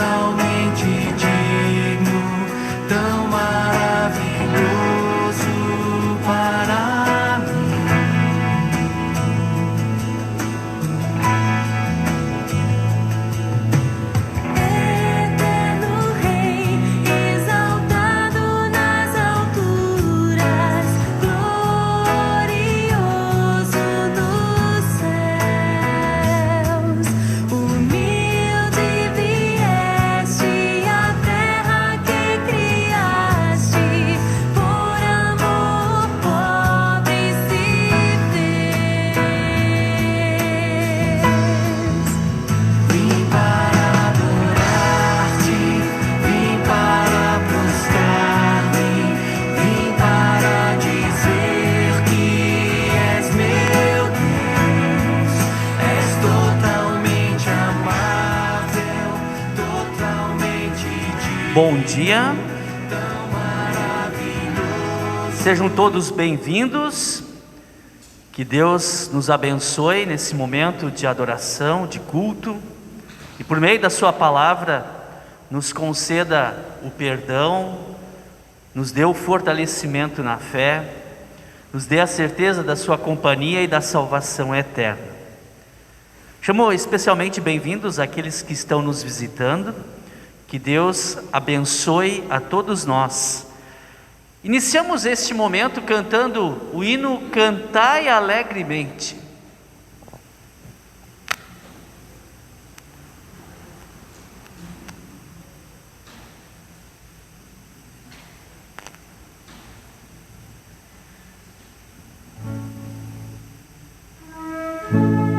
totalmente digno, tão maravilhoso para mim. Eterno Rei, exaltado nas alturas, glorioso nos céus, humilde vieste à terra que criaste, por amor pobre se fez. Vim para adorar-te, vim para prostrar-me, vim para dizer que és meu Deus, és totalmente amável, totalmente digno, Bom dia, tão maravilhoso. sejam todos bem-vindos, que Deus nos abençoe nesse momento de adoração, de culto, e por meio da sua palavra, nos conceda o perdão, nos dê o fortalecimento na fé, nos dê a certeza da sua companhia e da salvação eterna. Chamo especialmente bem-vindos aqueles que estão nos visitando, que Deus abençoe a todos nós. Iniciamos este momento cantando o hino Cantai Alegremente. Cantai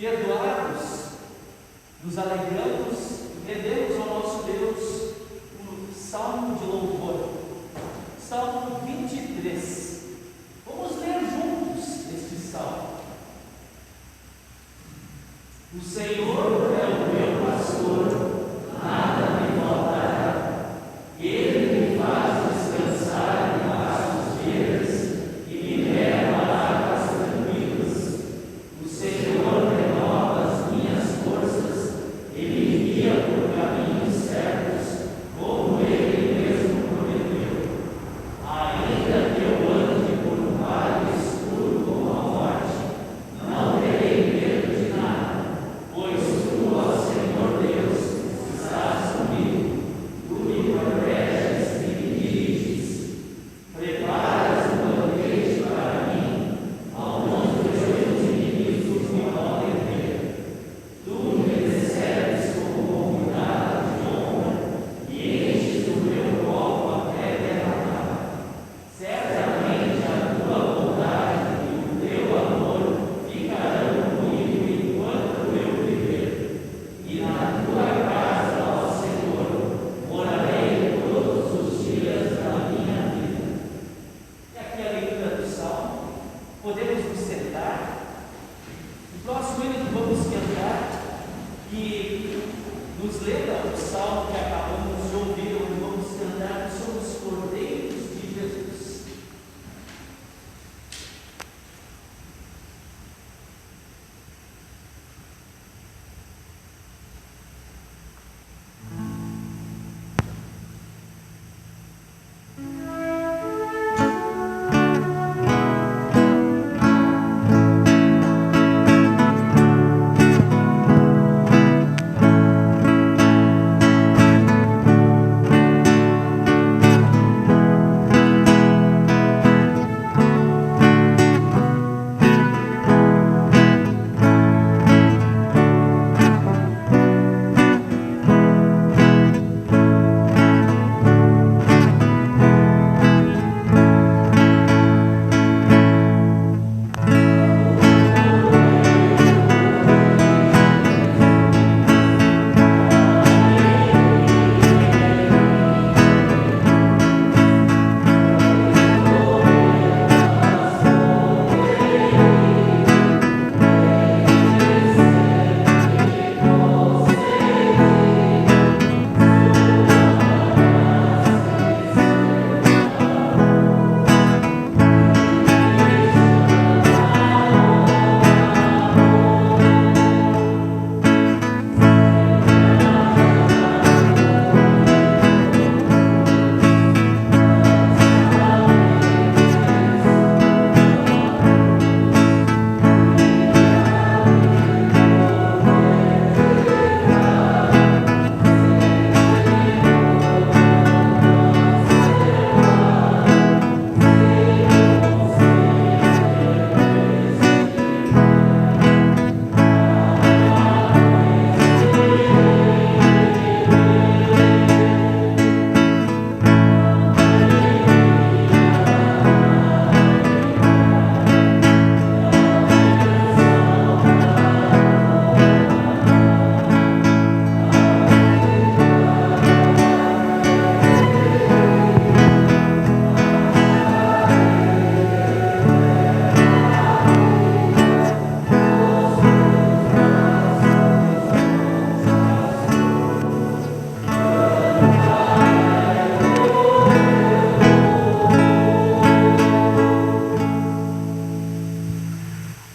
Perdoados, nos alegramos e rendemos ao nosso Deus o salmo de louvor, Salmo 23. Vamos ler juntos este salmo. O Senhor é o meu pastor, nada me faltará. Ele me faz descansar em pastos verdes e me leva a águas tranquilas. O Senhor renova as minhas forças, Ele me guia por caminhos certos, como Ele mesmo prometeu. Ainda que eu ande por um vale escuro como a morte, não terei medo de nada, pois tu, ó Senhor Deus, estás comigo. Tu me proteges e me diriges. Preparas um banquete para mim, aonde os meus inimigos me podem ver. Tu me recebes como convidado de honra e enches o meu copo até derramar. Certamente a tua bondade e o teu amor ficarão comigo enquanto eu viver. E na tua casa, ó Senhor, morarei todos os dias da minha vida. E aqui a leitura do Salmo. Podemos nos sentar. No próximo minuto vamos cantar e nos lembra o Salmo que acabamos de ouvir, onde vamos cantar que somos cordeiros de Jesus.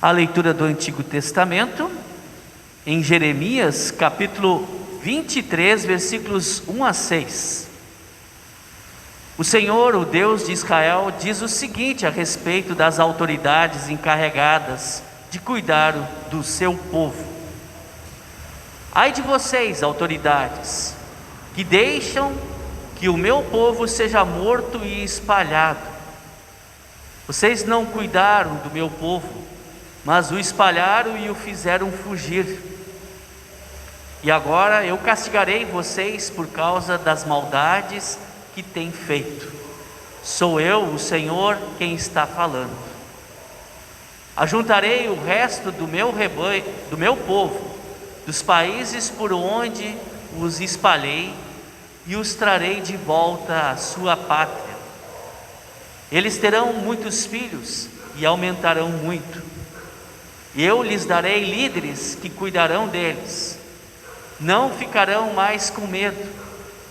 A leitura do Antigo Testamento, em Jeremias, capítulo 23, versículos 1 a 6. O Senhor, o Deus de Israel, diz o seguinte a respeito das autoridades encarregadas de cuidar do seu povo: ai de vocês, autoridades, que deixam que o meu povo seja morto e espalhado. Vocês não cuidaram do meu povo, mas o espalharam e o fizeram fugir. E agora eu castigarei vocês por causa das maldades que têm feito. Sou eu, o Senhor, quem está falando. Ajuntarei o resto do meu rebanho, do meu povo, dos países por onde os espalhei, e os trarei de volta à sua pátria. Eles terão muitos filhos e aumentarão muito. Eu lhes darei líderes que cuidarão deles. Não ficarão mais com medo,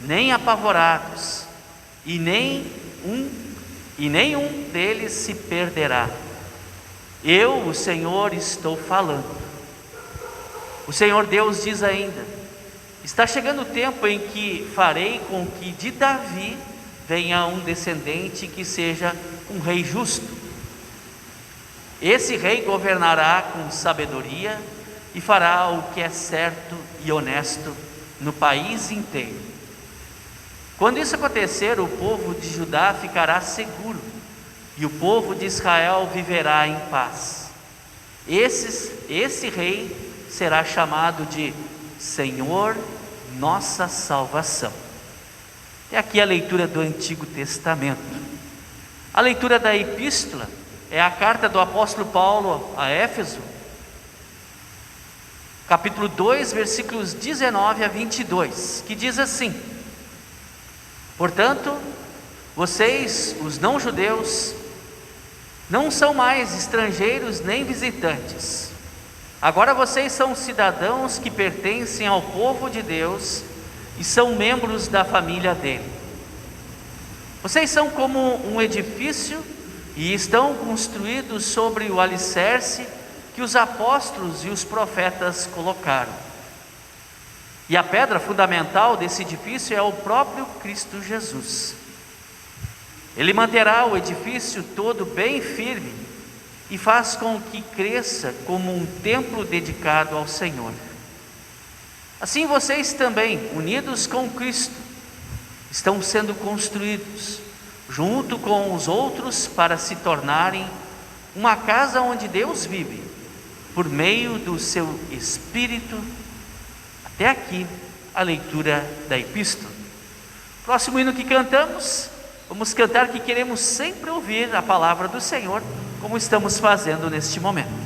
nem apavorados, e nenhum deles se perderá. Eu, o Senhor, estou falando. O Senhor Deus diz ainda: está chegando o tempo em que farei com que de Davi venha um descendente que seja um rei justo. Esse rei governará com sabedoria e fará o que é certo e honesto no país inteiro. Quando isso acontecer, o povo de Judá ficará seguro e o povo de Israel viverá em paz. Esse rei será chamado de Senhor, nossa salvação. É aqui a leitura do Antigo Testamento. A leitura da epístola é a carta do apóstolo Paulo a Éfeso, capítulo 2, versículos 19 a 22, que diz assim: portanto, vocês, os não-judeus, não são mais estrangeiros nem visitantes. Agora vocês são cidadãos que pertencem ao povo de Deus e são membros da família dele. Vocês são como um edifício e estão construídos sobre o alicerce que os apóstolos e os profetas colocaram. E a pedra fundamental desse edifício é o próprio Cristo Jesus. Ele manterá o edifício todo bem firme e faz com que cresça como um templo dedicado ao Senhor. Assim vocês também, unidos com Cristo, estão sendo construídos junto com os outros para se tornarem uma casa onde Deus vive, por meio do seu Espírito. Até aqui a leitura da epístola. Próximo hino que cantamos, vamos cantar que queremos sempre ouvir a palavra do Senhor, como estamos fazendo neste momento.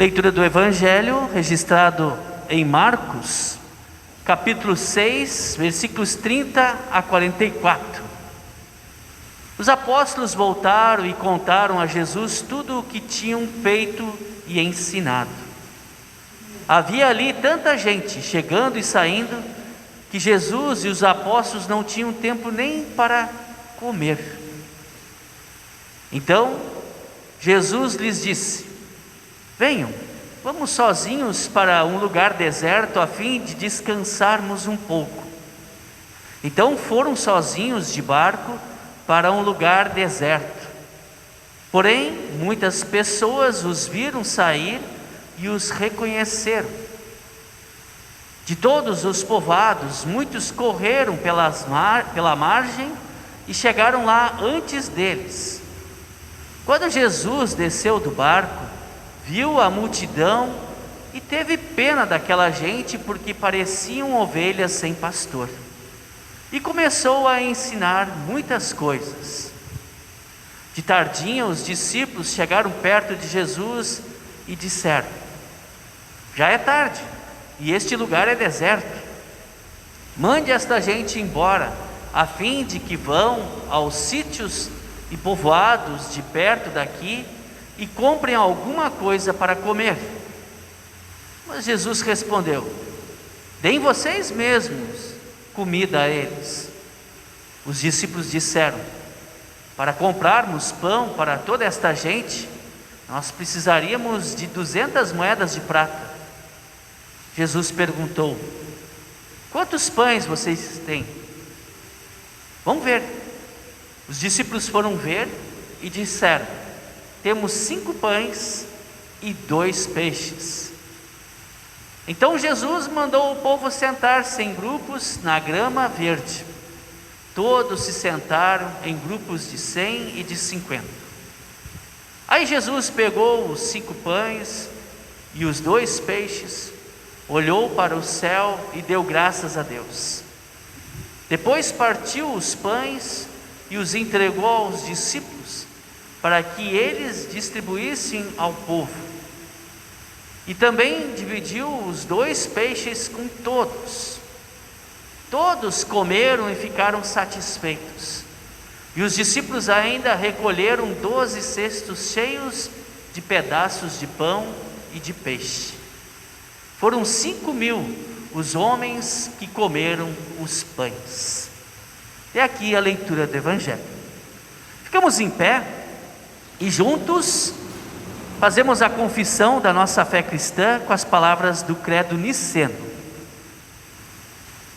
Leitura do Evangelho registrado em Marcos, capítulo 6, versículos 30 a 44. Os apóstolos voltaram e contaram a Jesus tudo o que tinham feito e ensinado. Havia ali tanta gente chegando e saindo, que Jesus e os apóstolos não tinham tempo nem para comer. Então, Jesus lhes disse: venham, vamos sozinhos para um lugar deserto a fim de descansarmos um pouco. Então foram sozinhos de barco para um lugar deserto. Porém, muitas pessoas os viram sair e os reconheceram. De todos os povoados, muitos correram pela margem e chegaram lá antes deles. Quando Jesus desceu do barco, viu a multidão e teve pena daquela gente, porque pareciam ovelhas sem pastor. E começou a ensinar muitas coisas. De tardinha, os discípulos chegaram perto de Jesus e disseram: já é tarde e este lugar é deserto. Mande esta gente embora, a fim de que vão aos sítios e povoados de perto daqui e comprem alguma coisa para comer. Mas Jesus respondeu: deem vocês mesmos comida a eles. Os discípulos disseram: para comprarmos pão para toda esta gente, nós precisaríamos de 200 moedas de prata. Jesus perguntou: quantos pães vocês têm? Vamos ver. Os discípulos foram ver e disseram: temos 5 pães e 2 peixes. Então Jesus mandou o povo sentar-se em grupos na grama verde. Todos se sentaram em grupos de 100 e de 50. Aí Jesus pegou os 5 pães e os 2 peixes, olhou para o céu e deu graças a Deus. Depois partiu os pães e os entregou aos discípulos, para que eles distribuíssem ao povo. E também dividiu os 2 peixes com todos. Todos comeram e ficaram satisfeitos. E os discípulos ainda recolheram 12 cestos cheios de pedaços de pão e de peixe. Foram 5.000 os homens que comeram os pães. E aqui a leitura do Evangelho. Ficamos em pé e juntos fazemos a confissão da nossa fé cristã com as palavras do credo niceno.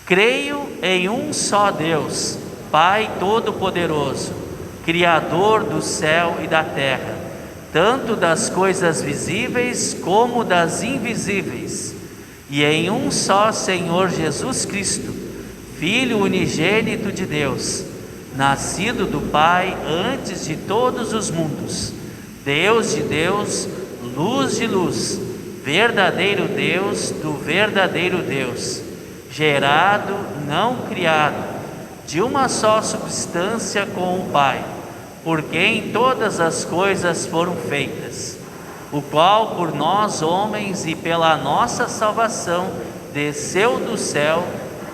Creio em um só Deus, Pai Todo-Poderoso, Criador do céu e da terra, tanto das coisas visíveis como das invisíveis, e em um só Senhor Jesus Cristo, Filho unigênito de Deus, nascido do Pai antes de todos os mundos, Deus de Deus, luz de luz, verdadeiro Deus do verdadeiro Deus, gerado, não criado, de uma só substância com o Pai, por quem todas as coisas foram feitas, o qual por nós homens e pela nossa salvação desceu do céu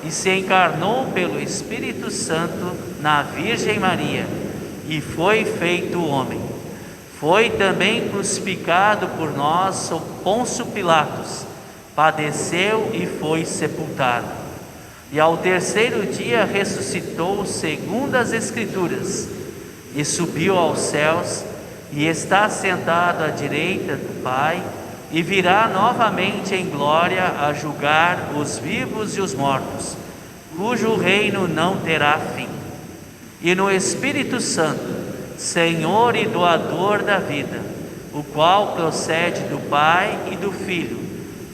e se encarnou pelo Espírito Santo na Virgem Maria e foi feito homem. Foi também crucificado por nós sob Pôncio Pilatos, padeceu e foi sepultado. E ao terceiro dia ressuscitou segundo as Escrituras, e subiu aos céus, e está sentado à direita do Pai, e virá novamente em glória a julgar os vivos e os mortos, cujo reino não terá fim. E no Espírito Santo, Senhor e doador da vida, o qual procede do Pai e do Filho,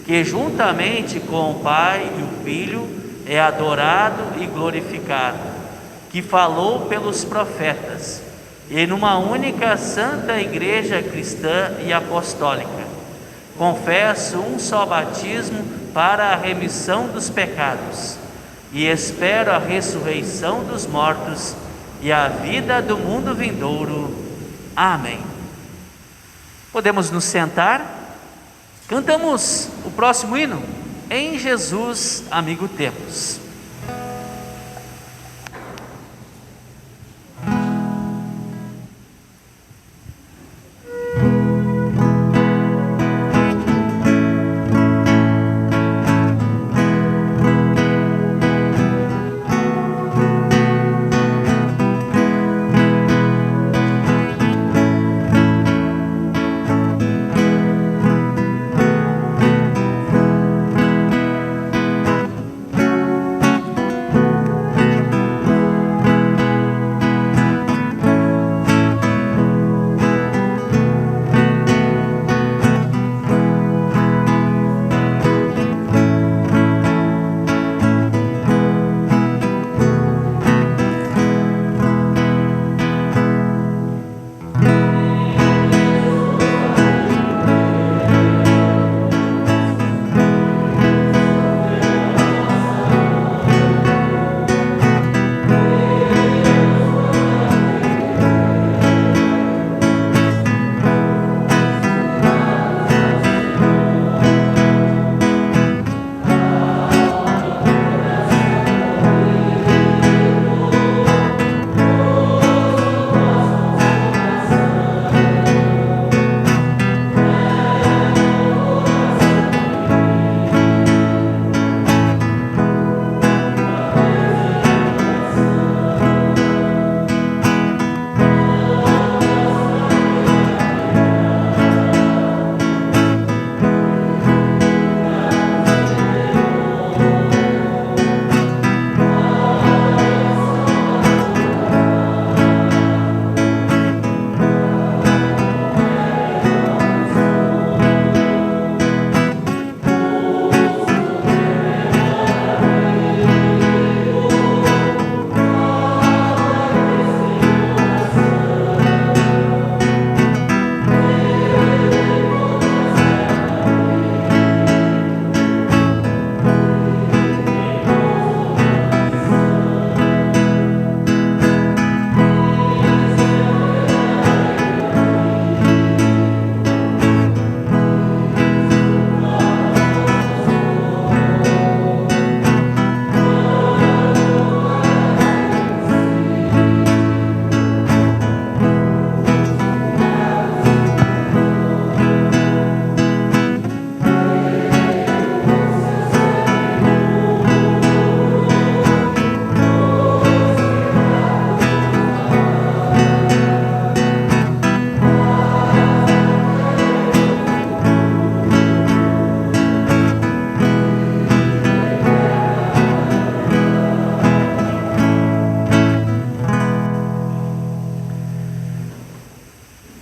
que juntamente com o Pai e o Filho é adorado e glorificado, que falou pelos profetas, e numa única santa igreja cristã e apostólica, confesso um só batismo para a remissão dos pecados, e espero a ressurreição dos mortos e a vida do mundo vindouro. Amém. Podemos nos sentar? Cantamos o próximo hino, Em Jesus Amigo Temos.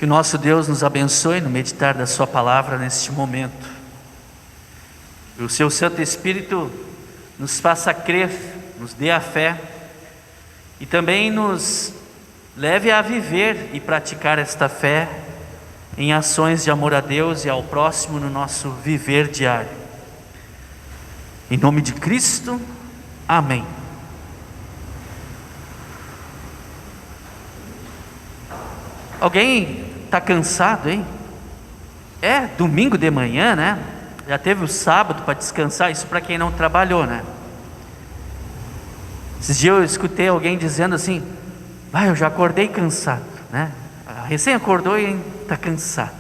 Que o nosso Deus nos abençoe no meditar da sua palavra neste momento. Que o seu Santo Espírito nos faça crer, nos dê a fé e também nos leve a viver e praticar esta fé em ações de amor a Deus e ao próximo no nosso viver diário. Em nome de Cristo, amém. Alguém está cansado, hein? É domingo de manhã, né? Já teve o sábado para descansar, isso para quem não trabalhou, né? Esses dias eu escutei alguém dizendo assim: eu já acordei cansado, né? Recém acordou e está cansado.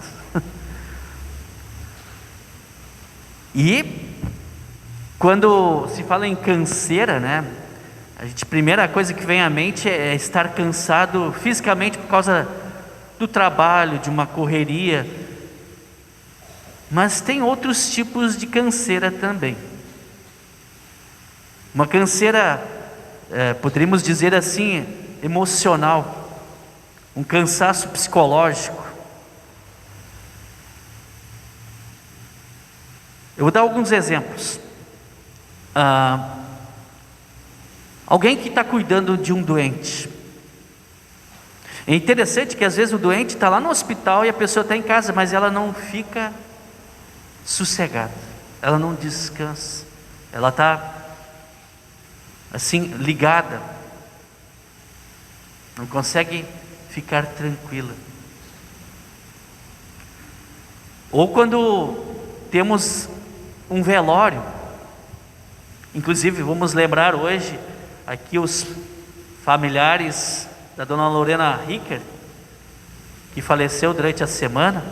E quando se fala em canseira, né? A primeira coisa que vem à mente é estar cansado fisicamente por causa do trabalho, de uma correria. Mas tem outros tipos de canseira também. Uma canseira, poderíamos dizer assim, emocional, um cansaço psicológico. Eu vou dar alguns exemplos. Alguém que está cuidando de um doente. É interessante que às vezes o doente está lá no hospital e a pessoa está em casa, mas ela não fica sossegada, ela não descansa, ela está assim ligada, não consegue ficar tranquila. Ou quando temos um velório. Inclusive, vamos lembrar hoje aqui os familiares da dona Lorena Ricker, que faleceu durante a semana.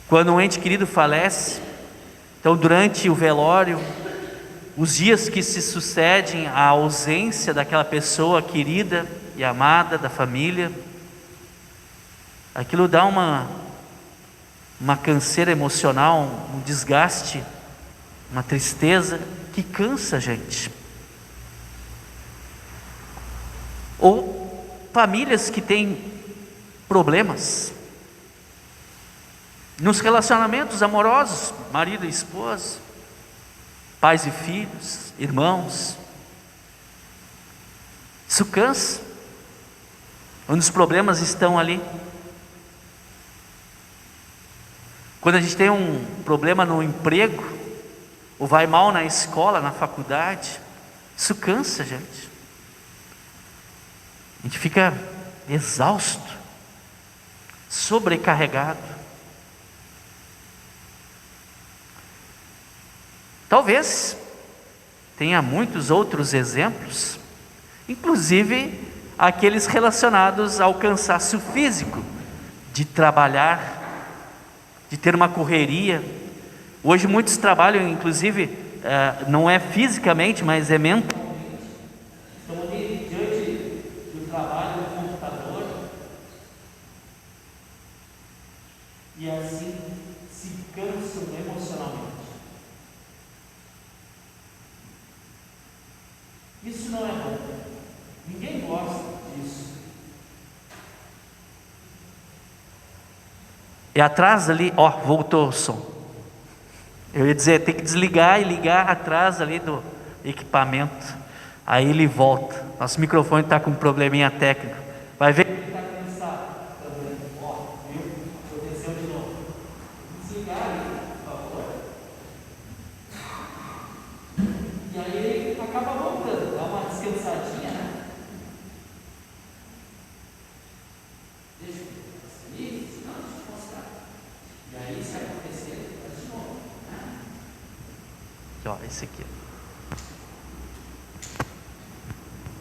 Quando um ente querido falece, então durante o velório, os dias que se sucedem à ausência daquela pessoa querida e amada da família, aquilo dá uma canseira emocional, um desgaste, uma tristeza que cansa a gente. Ou famílias que têm problemas nos relacionamentos amorosos, marido e esposa, pais e filhos, irmãos. Isso cansa. Onde os problemas estão ali. Quando a gente tem um problema no emprego, ou vai mal na escola, na faculdade, isso cansa, gente. A gente fica exausto, sobrecarregado. Talvez tenha muitos outros exemplos, inclusive aqueles relacionados ao cansaço físico, de trabalhar, de ter uma correria. Hoje muitos trabalham, inclusive, não é fisicamente, mas é mentalmente. Estão ali diante do trabalho do computador, e assim se cansam emocionalmente. Isso não é bom. Ninguém gosta disso. E atrás ali, ó, voltou o som. Eu ia dizer, tem que desligar e ligar atrás ali do equipamento. Aí ele volta. Nosso microfone está com um probleminha técnico. Vai ver que ele está cansado. Ó, viu? Aconteceu de novo. Desligar ali, por favor. E aí ele acaba voltando. Dá uma descansadinha, né? Deixa eu ver. Não, deixa eu mostrar. E aí, se acontecer, faz de novo. Aqui, ó, esse aqui.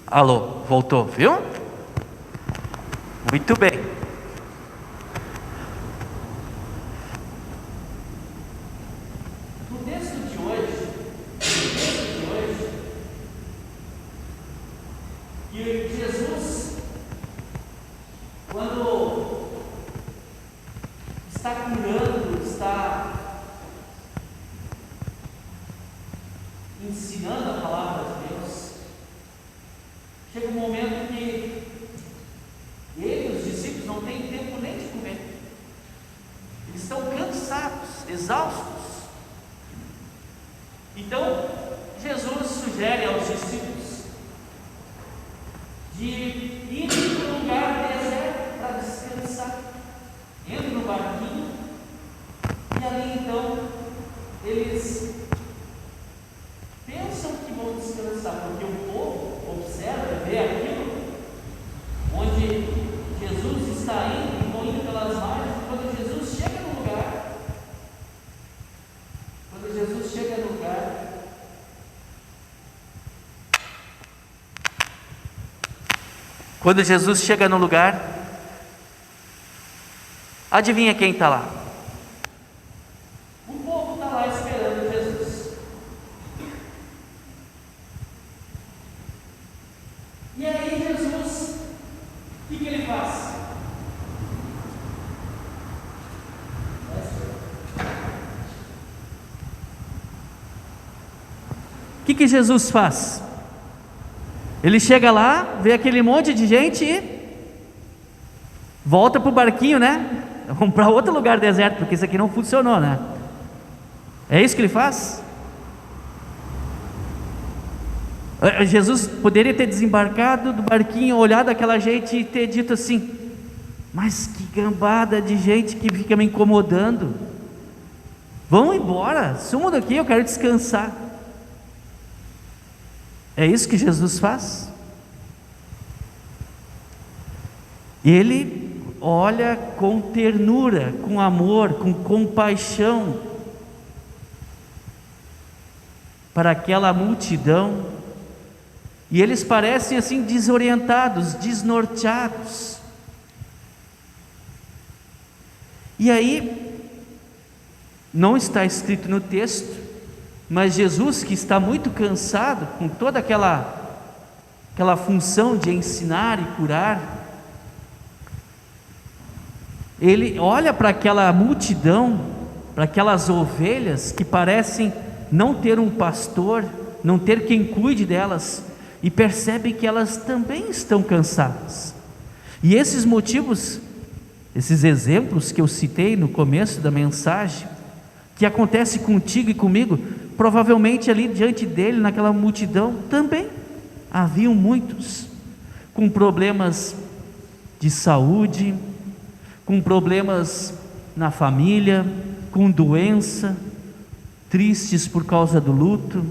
Alô, voltou, viu? Muito bem. No texto de hoje, que Jesus, quando está curando, está ensinando a palavra de Deus, chega um momento que ele e os discípulos não têm tempo nem de comer. Eles estão cansados, exaustos. Então, Jesus sugere aos discípulos de ir para um lugar deserto para descansar. Entra no barquinho e ali então eles pensam que vão descansar, porque o povo observa, vê aquilo, onde Jesus está indo, e vão indo pelas margens. Quando Jesus chega no lugar, quando Jesus chega no lugar, adivinha quem está lá? O povo está lá esperando Jesus. E aí Jesus, o que ele faz? O que Jesus faz? Ele chega lá, vê aquele monte de gente e volta para o barquinho, né? Vamos para outro lugar deserto, porque isso aqui não funcionou, né? É isso que ele faz? Jesus poderia ter desembarcado do barquinho, olhado aquela gente e ter dito assim: mas que gambada de gente que fica me incomodando, vão embora, sumam daqui, eu quero descansar. É isso que Jesus faz? E ele olha com ternura, com amor, com compaixão para aquela multidão, e eles parecem assim desorientados, desnorteados. E aí, não está escrito no texto, mas Jesus, que está muito cansado com toda aquela função de ensinar e curar, ele olha para aquela multidão, para aquelas ovelhas que parecem não ter um pastor, não ter quem cuide delas, e percebe que elas também estão cansadas. E esses motivos, esses exemplos que eu citei no começo da mensagem, que acontece contigo e comigo, provavelmente ali diante dele, naquela multidão, também haviam muitos com problemas de saúde, com problemas na família, com doença, tristes por causa do luto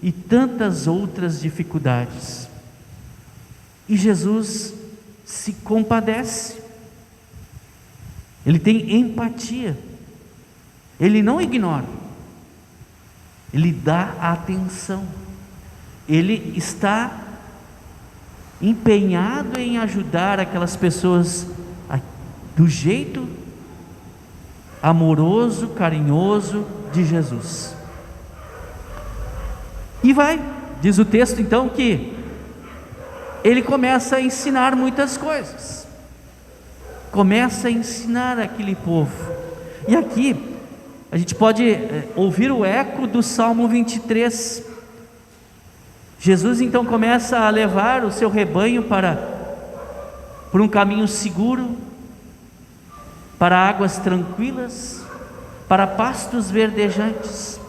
e tantas outras dificuldades. E Jesus se compadece, ele tem empatia, ele não ignora, ele dá atenção, ele está empenhado em ajudar aquelas pessoas do jeito amoroso, carinhoso de Jesus. E diz o texto então que ele começa a ensinar muitas coisas, começa a ensinar aquele povo. E aqui a gente pode ouvir o eco do Salmo 23. Jesus então começa a levar o seu rebanho por um caminho seguro, para águas tranquilas, para pastos verdejantes.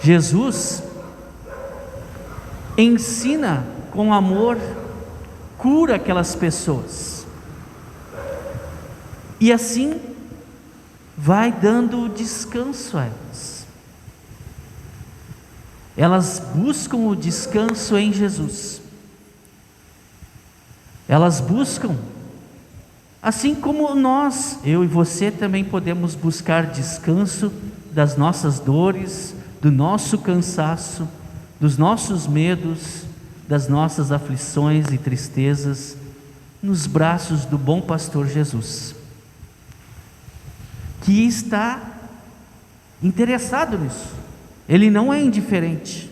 Jesus ensina com amor, cura aquelas pessoas, e assim vai dando descanso a elas. Elas buscam o descanso em Jesus, elas buscam, assim como nós, eu e você também podemos buscar descanso das nossas dores, do nosso cansaço, dos nossos medos, das nossas aflições e tristezas, nos braços do bom pastor Jesus, que está interessado nisso, ele não é indiferente.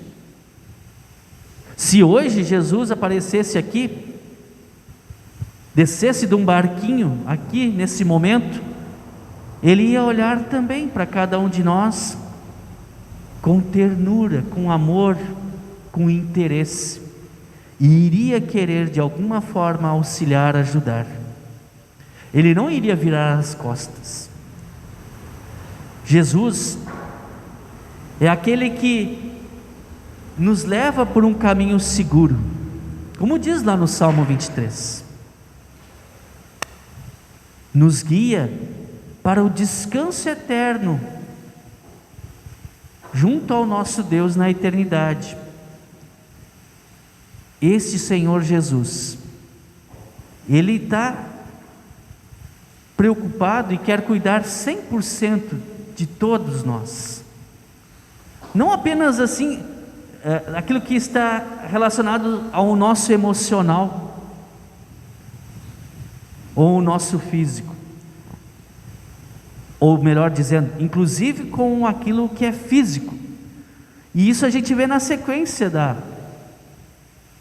Se hoje Jesus aparecesse aqui, descesse de um barquinho aqui nesse momento, ele ia olhar também para cada um de nós com ternura, com amor, com interesse, e iria querer de alguma forma auxiliar, ajudar. Ele não iria virar as costas. Jesus é aquele que nos leva por um caminho seguro, como diz lá no Salmo 23, nos guia para o descanso eterno junto ao nosso Deus na eternidade. Este Senhor Jesus, ele está preocupado e quer cuidar 100% de todos nós, não apenas assim aquilo que está relacionado ao nosso emocional ou o nosso físico, ou melhor dizendo, inclusive com aquilo que é físico. E isso a gente vê na sequência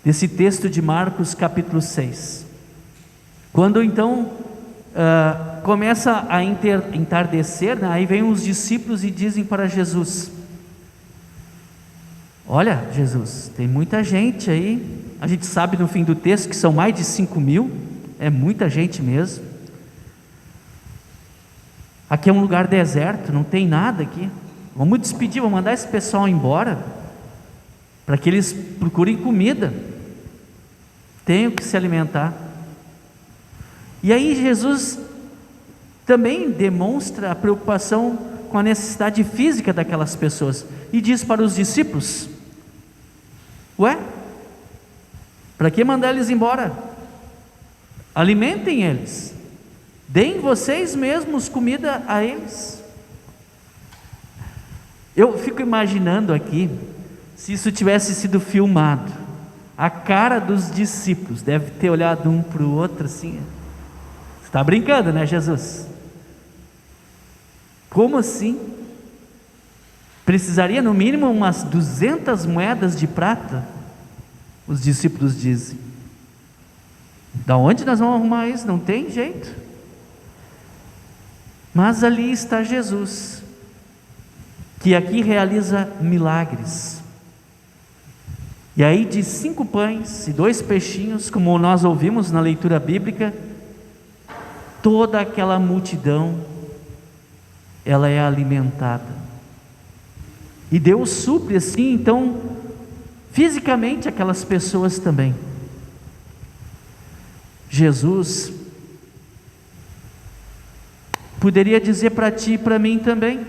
desse texto de Marcos capítulo 6, quando então começa a entardecer, né? Aí vem os discípulos e dizem para Jesus: olha, Jesus, tem muita gente aí, a gente sabe no fim do texto que são mais de 5.000, é muita gente mesmo. Aqui é um lugar deserto, não tem nada aqui. Vamos despedir, vamos mandar esse pessoal embora, para que eles procurem comida, tenham que se alimentar. E aí Jesus também demonstra a preocupação com a necessidade física daquelas pessoas, e diz para os discípulos: ué, para que mandar eles embora? alimentem eles, deem vocês mesmos comida a eles. Eu fico imaginando aqui, se isso tivesse sido filmado, a cara dos discípulos deve ter olhado um para o outro assim: você está brincando, né, Jesus? Como assim? Precisaria no mínimo umas 200 moedas de prata, os discípulos dizem. Da onde nós vamos arrumar isso? Não tem jeito. Mas ali está Jesus, que aqui realiza milagres. E aí de 5 pães e 2 peixinhos, como nós ouvimos na leitura bíblica, toda aquela multidão, ela é alimentada. E Deus supre assim, então, fisicamente aquelas pessoas também. Jesus poderia dizer para ti e para mim também,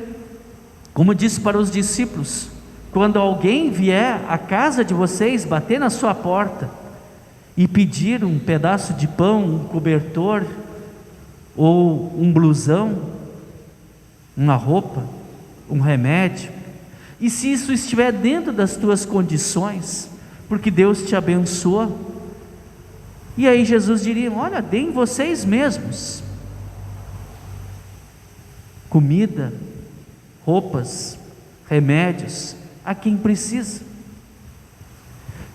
como disse para os discípulos: quando alguém vier à casa de vocês, bater na sua porta e pedir um pedaço de pão, um cobertor, ou um blusão, uma roupa, um remédio, e se isso estiver dentro das tuas condições, porque Deus te abençoa, e aí Jesus diria: olha, deem vocês mesmos comida, roupas, remédios a quem precisa.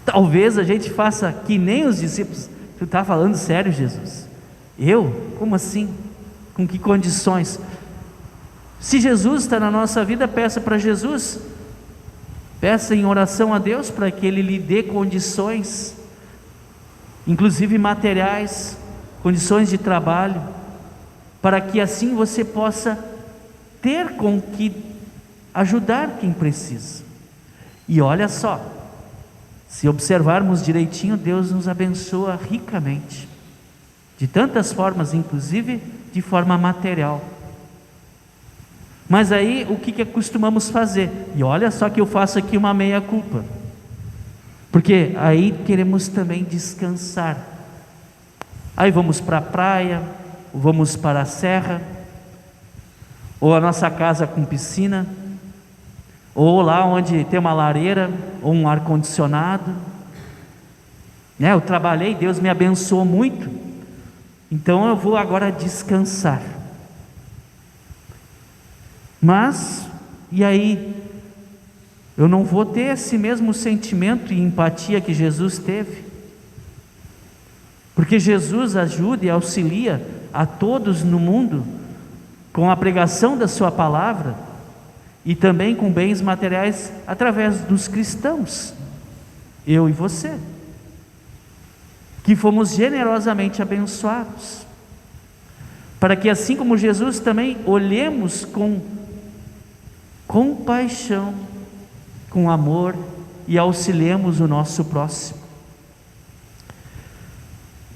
Talvez a gente faça que nem os discípulos. Tu está falando sério, Jesus? Eu? Como assim? Com que condições? Se Jesus está na nossa vida, peça para Jesus, peça em oração a Deus para que Ele lhe dê condições, inclusive materiais, condições de trabalho, para que assim você possa ter com que ajudar quem precisa. E olha só, se observarmos direitinho, Deus nos abençoa ricamente, de tantas formas, inclusive de forma material. Mas aí o que costumamos fazer? E olha só que eu faço aqui uma meia culpa, porque aí queremos também descansar. Aí vamos para a praia, ou vamos para a serra, ou a nossa casa com piscina, ou lá onde tem uma lareira, ou um ar-condicionado, né? Eu trabalhei, Deus me abençoou muito, então eu vou agora descansar. Mas, e aí? Eu não vou ter esse mesmo sentimento e empatia que Jesus teve, porque Jesus ajuda e auxilia a todos no mundo com a pregação da sua palavra, e também com bens materiais através dos cristãos, eu e você, que fomos generosamente abençoados, para que assim como Jesus também olhemos com compaixão, com amor, e auxiliemos o nosso próximo.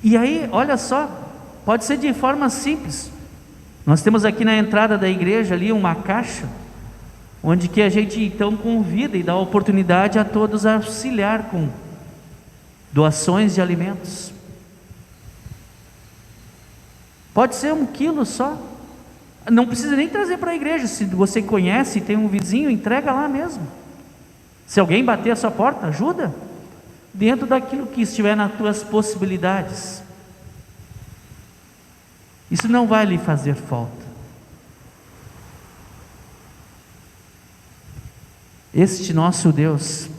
E aí, olha só, pode ser de forma simples. Nós temos aqui na entrada da igreja ali uma caixa, onde que a gente então convida e dá oportunidade a todos a auxiliar com doações de alimentos. Pode ser 1 quilo só, não precisa nem trazer para a igreja. Se você conhece e tem um vizinho, entrega lá mesmo. Se alguém bater a sua porta, ajuda, dentro daquilo que estiver nas tuas possibilidades. Isso não vai lhe fazer falta. Este nosso Deus,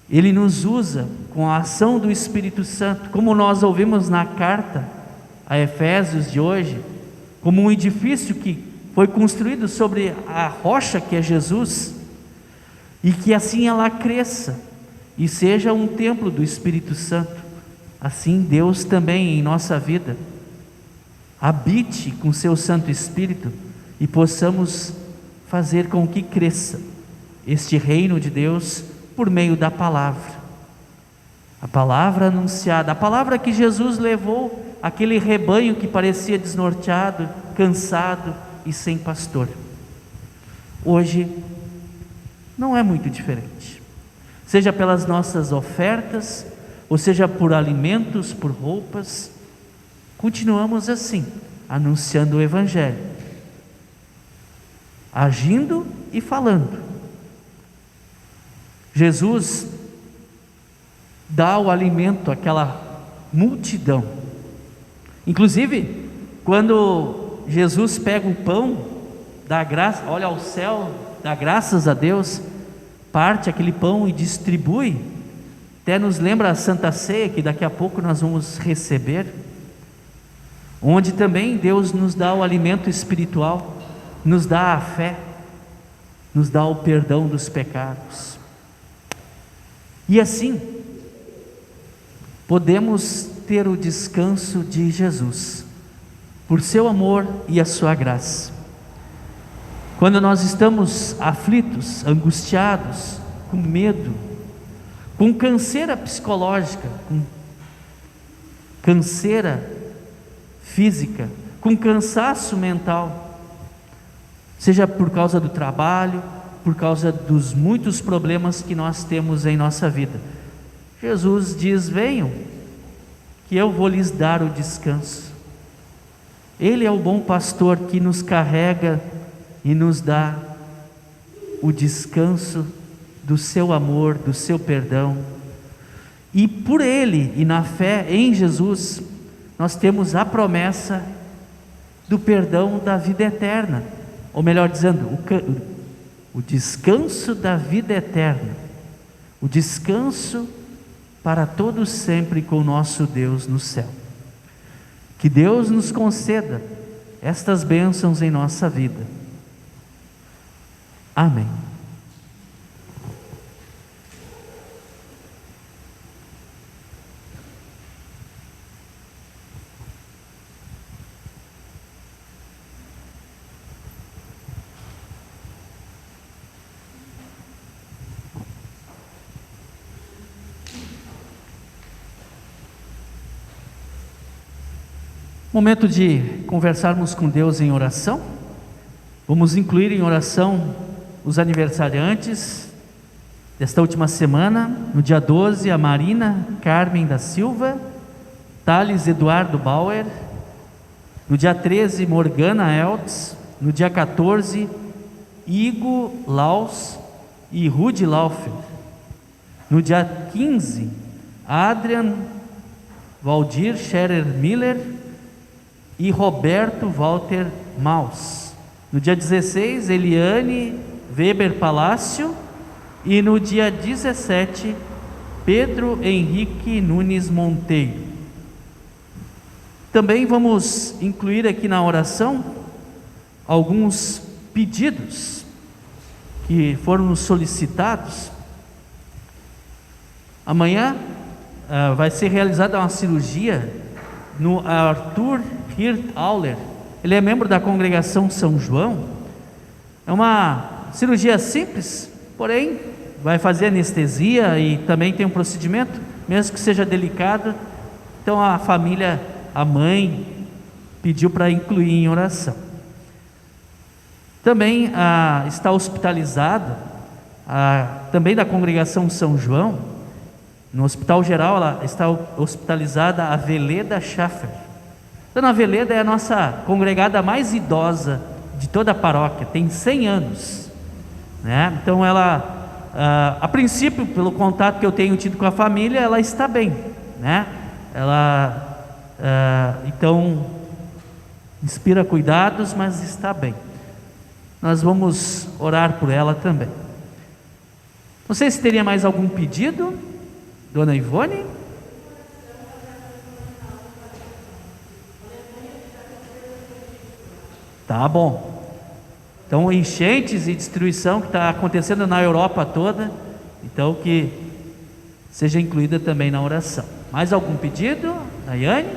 Ele nos usa com a ação do Espírito Santo, como nós ouvimos na carta a Efésios de hoje, como um edifício que foi construído sobre a rocha que é Jesus, e que assim ela cresça e seja um templo do Espírito Santo. Assim Deus também em nossa vida habite com seu Santo Espírito e possamos fazer com que cresça este reino de Deus por meio da palavra, a palavra anunciada, a palavra que Jesus levou àquele rebanho que parecia desnorteado, cansado e sem pastor. Hoje não é muito diferente, seja pelas nossas ofertas, ou seja por alimentos, por roupas, continuamos assim, anunciando o Evangelho, agindo e falando. Jesus dá o alimento àquela multidão. Inclusive, quando Jesus pega o pão, dá graça, olha ao céu, dá graças a Deus, parte aquele pão e distribui, até nos lembra a Santa Ceia, que daqui a pouco nós vamos receber, onde também Deus nos dá o alimento espiritual, nos dá a fé, nos dá o perdão dos pecados. E assim, podemos ter o descanso de Jesus, por seu amor e a sua graça. Quando nós estamos aflitos, angustiados, com medo, com canseira psicológica, com canseira física, com cansaço mental, seja por causa do trabalho, por causa dos muitos problemas que nós temos em nossa vida, Jesus diz: venham, que eu vou lhes dar o descanso. Ele é o bom pastor que nos carrega e nos dá o descanso do seu amor, do seu perdão. E por Ele e na fé em Jesus, nós temos a promessa do perdão da vida eterna, ou melhor dizendo, o descanso da vida eterna, o descanso para todos sempre com o nosso Deus no céu. Que Deus nos conceda estas bênçãos em nossa vida. Amém. Momento de conversarmos com Deus em oração. Vamos incluir em oração os aniversariantes desta última semana. No dia 12, a Marina Carmen da Silva, Thales Eduardo Bauer. No dia 13, Morgana Eltz. No dia 14, Igo Laus e Rudy Laufer. No dia 15, Adrian Valdir Scherer Miller e Roberto Walter Maus. No dia 16, Eliane Weber Palácio. E no dia 17, Pedro Henrique Nunes Monteiro. Também vamos incluir aqui na oração alguns pedidos que foram nos solicitados. Amanhã vai ser realizada uma cirurgia no Arthur Hirt Auler. Ele é membro da congregação São João. É uma cirurgia simples, porém vai fazer anestesia e também tem um procedimento, mesmo que seja delicado. Então a família, a mãe, pediu para incluir em oração. Também está hospitalizada, também da congregação São João, no Hospital Geral, ela está hospitalizada a Veleda Schaffer. Dona Veleda é a nossa congregada mais idosa de toda a paróquia, tem 100 anos, né? Então ela, a princípio, pelo contato que eu tenho tido com a família, ela está bem, né? Ela, então, inspira cuidados, mas está bem. Nós vamos orar por ela também. Não sei se teria mais algum pedido, Dona Ivone? Tá bom. Então, enchentes e destruição que está acontecendo na Europa toda, então que seja incluída também na oração. Mais algum pedido, Daiane?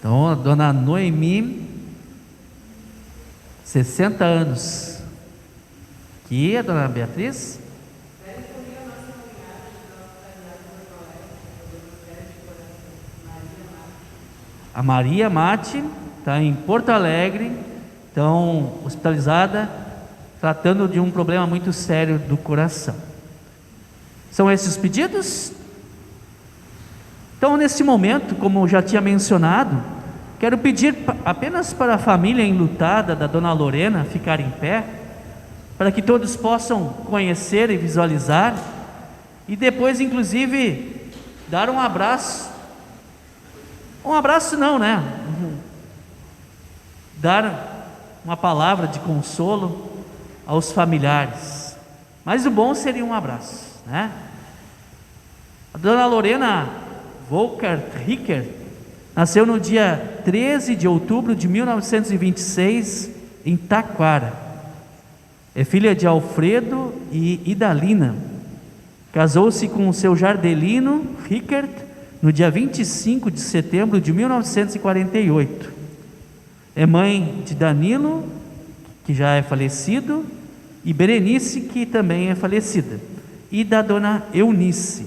Então, a Dona Noemi, 60 anos. E a Dona Beatriz? A Maria Mate está em Porto Alegre, então hospitalizada, tratando de um problema muito sério do coração. São esses os pedidos? Então, nesse momento, como eu já tinha mencionado, quero pedir apenas para a família enlutada da Dona Lorena ficar em pé, para que todos possam conhecer e visualizar, e depois, inclusive, dar um abraço. Um abraço não, né? Dar uma palavra de consolo aos familiares. Mas o bom seria um abraço, né? A Dona Lorena Volkart Rickert nasceu no dia 13 de outubro de 1926 em Taquara. É filha de Alfredo e Idalina. Casou-se com o seu Jardelino Rickert no dia 25 de setembro de 1948. É mãe de Danilo, que já é falecido, e Berenice, que também é falecida, e da Dona Eunice.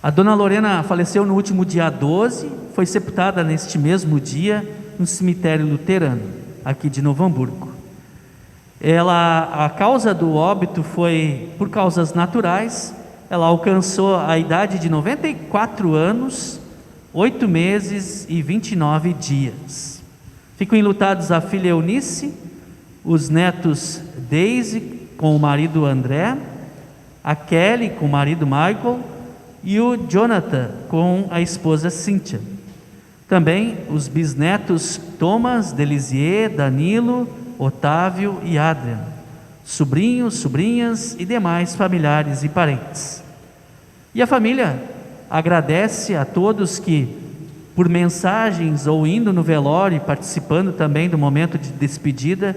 A Dona Lorena faleceu no último dia 12, foi sepultada neste mesmo dia no cemitério luterano, aqui de Novo Hamburgo. A causa do óbito foi por causas naturais. Ela alcançou a idade de 94 anos, 8 meses e 29 dias. Ficam enlutados a filha Eunice, os netos Daisy com o marido André, a Kelly com o marido Michael e o Jonathan com a esposa Cíntia. Também os bisnetos Thomas, Delisier, Danilo, Otávio e Adrian, sobrinhos, sobrinhas e demais familiares e parentes. E a família agradece a todos que, por mensagens ou indo no velório e participando também do momento de despedida,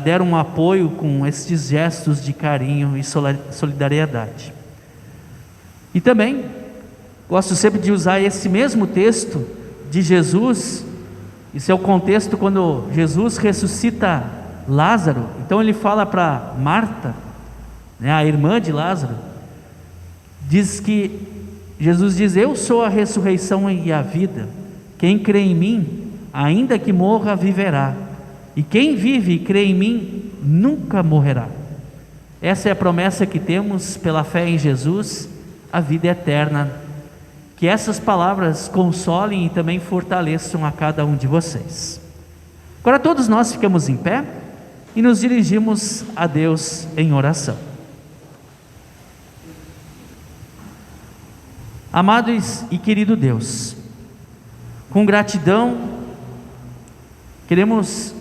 deram um apoio com estes gestos de carinho e solidariedade. E também gosto sempre de usar esse mesmo texto de Jesus. Isso é o contexto quando Jesus ressuscita Lázaro. Então ele fala para Marta, né, a irmã de Lázaro, Jesus diz: eu sou a ressurreição e a vida. Quem crê em mim, ainda que morra, viverá. E quem vive e crê em mim, nunca morrerá. Essa é a promessa que temos pela fé em Jesus, a vida eterna. Que essas palavras consolem e também fortaleçam a cada um de vocês. Agora todos nós ficamos em pé e nos dirigimos a Deus em oração. Amado e querido Deus, com gratidão queremos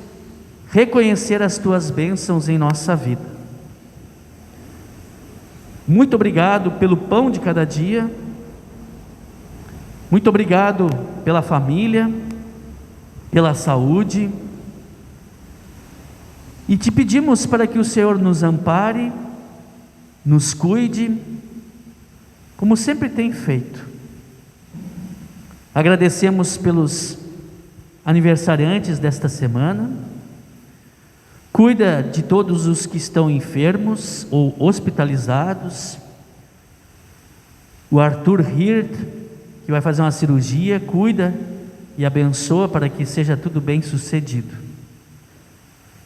reconhecer as Tuas bênçãos em nossa vida. Muito obrigado pelo pão de cada dia. Muito obrigado pela família, pela saúde, e te pedimos para que o Senhor nos ampare, nos cuide, como sempre tem feito. Agradecemos pelos aniversariantes desta semana. Cuida de todos os que estão enfermos ou hospitalizados. O Arthur Hirt, que vai fazer uma cirurgia, cuida e abençoa para que seja tudo bem sucedido.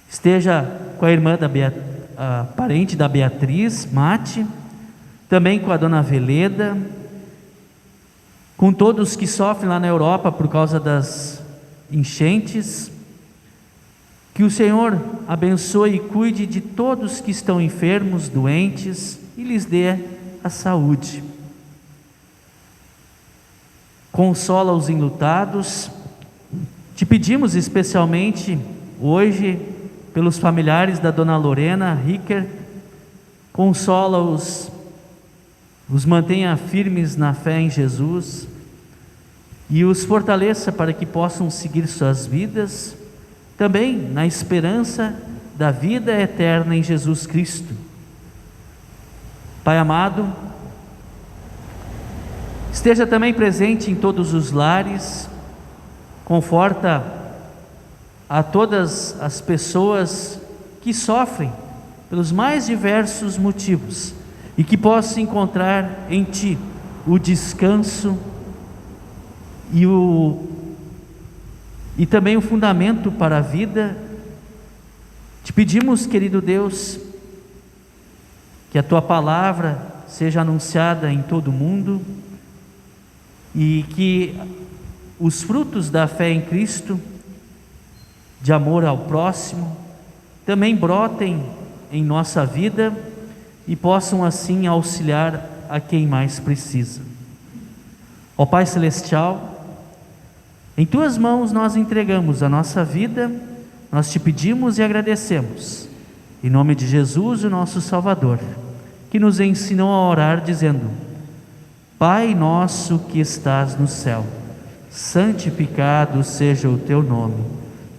Esteja com a irmã a parente da Beatriz, Mate, também com a dona Veleda, com todos que sofrem lá na Europa por causa das enchentes. Que o Senhor abençoe e cuide de todos que estão enfermos, doentes, e lhes dê a saúde. Consola os enlutados. Te pedimos especialmente hoje pelos familiares da Dona Lorena Rickert. Consola-os, os mantenha firmes na fé em Jesus e os fortaleça para que possam seguir suas vidas, também na esperança da vida eterna em Jesus Cristo. Pai amado, esteja também presente em todos os lares, conforta a todas as pessoas que sofrem pelos mais diversos motivos e que possam encontrar em Ti o descanso e também o fundamento para a vida. Te pedimos, querido Deus, que a Tua palavra seja anunciada em todo o mundo, e que os frutos da fé em Cristo, de amor ao próximo, também brotem em nossa vida e possam assim auxiliar a quem mais precisa. Ó Pai Celestial, em Tuas mãos nós entregamos a nossa vida, nós Te pedimos e agradecemos, em nome de Jesus, o nosso Salvador, que nos ensinou a orar dizendo: Pai nosso que estás no céu, santificado seja o Teu nome,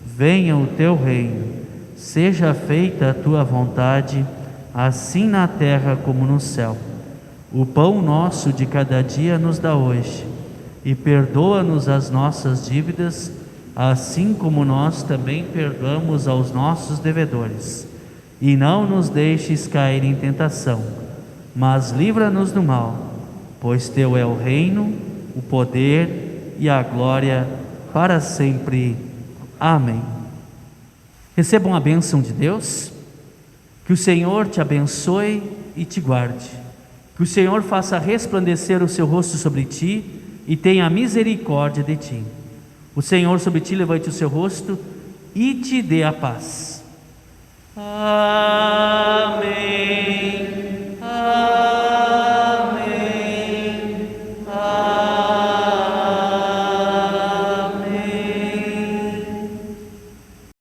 venha o Teu reino, seja feita a Tua vontade, assim na terra como no céu. O pão nosso de cada dia nos dá hoje, e perdoa-nos as nossas dívidas, assim como nós também perdoamos aos nossos devedores. E não nos deixes cair em tentação, mas livra-nos do mal, pois Teu é o reino, o poder e a glória para sempre. Amém. Recebam a bênção de Deus. Que o Senhor te abençoe e te guarde. Que o Senhor faça resplandecer o seu rosto sobre ti e tenha misericórdia de ti. O Senhor sobre ti levante o seu rosto e te dê a paz. Amém.